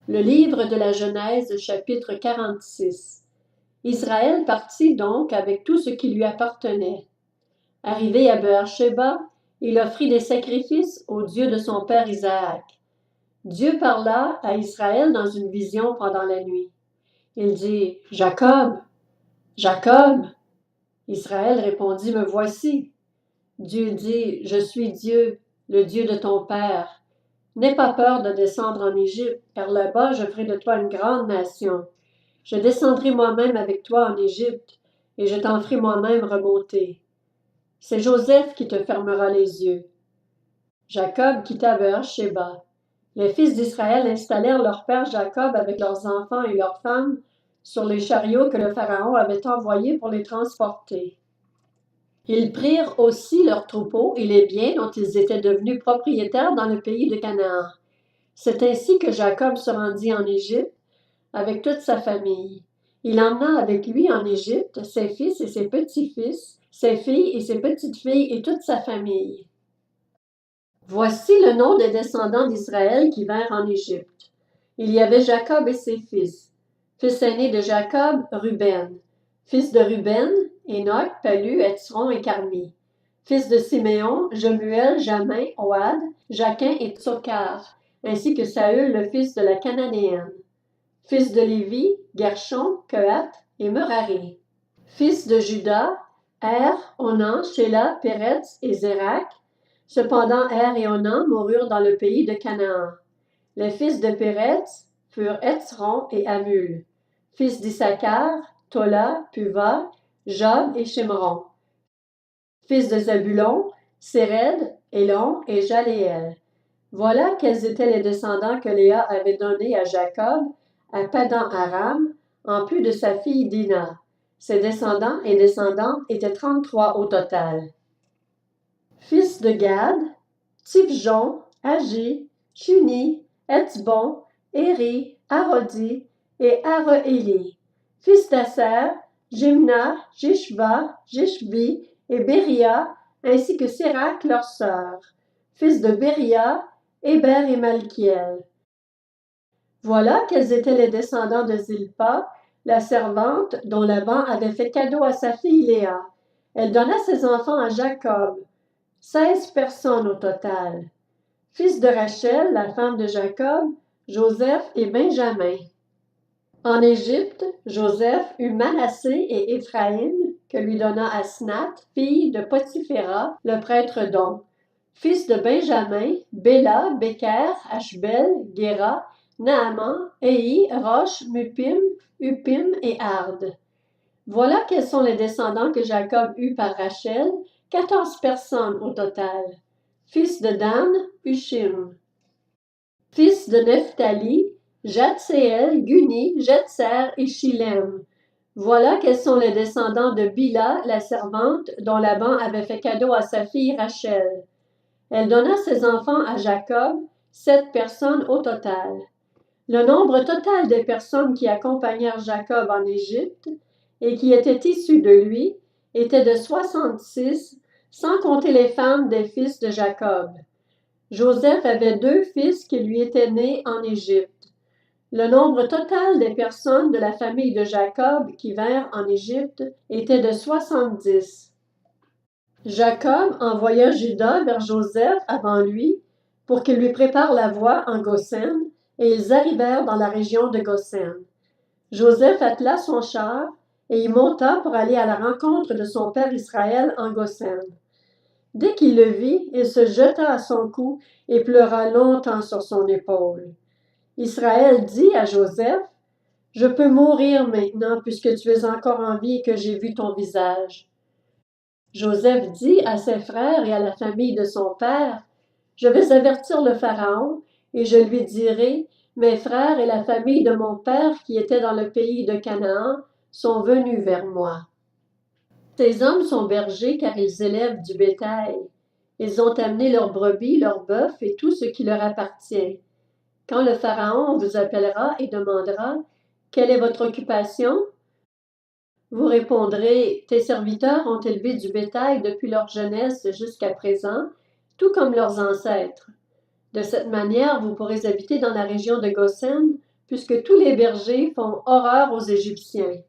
Le livre de la Genèse, chapitre 46. Israël partit donc avec tout ce qui lui appartenait. Arrivé à Beer-Shéba, il offrit des sacrifices au Dieu de son père Isaac. Dieu parla à Israël dans une vision pendant la nuit. Il dit, « Jacob, Jacob. » Israël répondit, « Me voici. » Dieu dit, « Je suis Dieu, le Dieu de ton père. N'aie pas peur de descendre en Égypte, car là-bas je ferai de toi une grande nation. Je descendrai moi-même avec toi en Égypte, et je t'en ferai moi-même remonter. C'est Joseph qui te fermera les yeux. » Jacob quitta Beer-Shéba. Les fils d'Israël installèrent leur père Jacob avec leurs enfants et leurs femmes sur les chariots que le Pharaon avait envoyés pour les transporter. Ils prirent aussi leurs troupeaux et les biens dont ils étaient devenus propriétaires dans le pays de Canaan. C'est ainsi que Jacob se rendit en Égypte avec toute sa famille. Il emmena avec lui en Égypte ses fils et ses petits-fils, ses filles et ses petites-filles et toute sa famille. Voici le nom des descendants d'Israël qui vinrent en Égypte. Il y avait Jacob et ses fils. Fils aîné de Jacob, Ruben. Fils de Ruben, Enoch, Palu, Hetzron et Carmi. Fils de Siméon, Jemuel, Jamin, Ohad, Jaquin et Tsocar, ainsi que Saül, le fils de la Cananéenne. Fils de Lévi, Gershon, Kehat et Merari. Fils de Juda, Er, Onan, Shéla, Péretz et Zérak. Cependant Er et Onan moururent dans le pays de Canaan. Les fils de Péretz furent Hetzron et Hamul. Fils d'Issachar, Tola, Puva, Job et Shimron. Fils de Zabulon, Séred, Élon et Jaléel. Voilà quels étaient les descendants que Léa avait donnés à Jacob, à Padan-Aram, en plus de sa fille Dina. Ses descendants et descendantes étaient 33 au total. Fils de Gad, Tifjon, Agi, Shuni, Etzbon, Éri, Arodi et Aroéli. Fils d'Asser, Jimna, Jishva, Jishvi et Béria, ainsi que Sérac, leur sœur. Fils de Béria, Héber et Malkiel. Voilà quels étaient les descendants de Zilpa, la servante dont Laban avait fait cadeau à sa fille Léa. Elle donna ses enfants à Jacob, 16 personnes au total. Fils de Rachel, la femme de Jacob, Joseph et Benjamin. En Égypte, Joseph eut Manassé et Éphraïm, que lui donna Asnath, fille de Potiphéra, le prêtre d'On. Fils de Benjamin, Béla, Béker, Ashbel, Guéra, Naaman, Éhi, Rosh, Mupim, Upim et Ard. Voilà quels sont les descendants que Jacob eut par Rachel, 14 personnes au total. Fils de Dan, Hushim. Fils de Nephtali, Jatseel, Guni, Jetser et Shilem. Voilà quels sont les descendants de Bila, la servante, dont Laban avait fait cadeau à sa fille Rachel. Elle donna ses enfants à Jacob, 7 personnes au total. Le nombre total des personnes qui accompagnèrent Jacob en Égypte et qui étaient issues de lui était de 66, sans compter les femmes des fils de Jacob. Joseph avait 2 fils qui lui étaient nés en Égypte. Le nombre total des personnes de la famille de Jacob qui vinrent en Égypte était de 70. Jacob envoya Juda vers Joseph avant lui pour qu'il lui prépare la voie en Goshen, et ils arrivèrent dans la région de Goshen. Joseph attela son char et y monta pour aller à la rencontre de son père Israël en Goshen. Dès qu'il le vit, il se jeta à son cou et pleura longtemps sur son épaule. Israël dit à Joseph, « Je peux mourir maintenant puisque tu es encore en vie et que j'ai vu ton visage. » Joseph dit à ses frères et à la famille de son père, « Je vais avertir le Pharaon et je lui dirai, mes frères et la famille de mon père qui étaient dans le pays de Canaan sont venus vers moi. Ces hommes sont bergers car ils élèvent du bétail. Ils ont amené leurs brebis, leurs bœufs et tout ce qui leur appartient. Quand le Pharaon vous appellera et demandera, « Quelle est votre occupation? » Vous répondrez, « Tes serviteurs ont élevé du bétail depuis leur jeunesse jusqu'à présent, tout comme leurs ancêtres. » De cette manière, vous pourrez habiter dans la région de Goshen, puisque tous les bergers font horreur aux Égyptiens.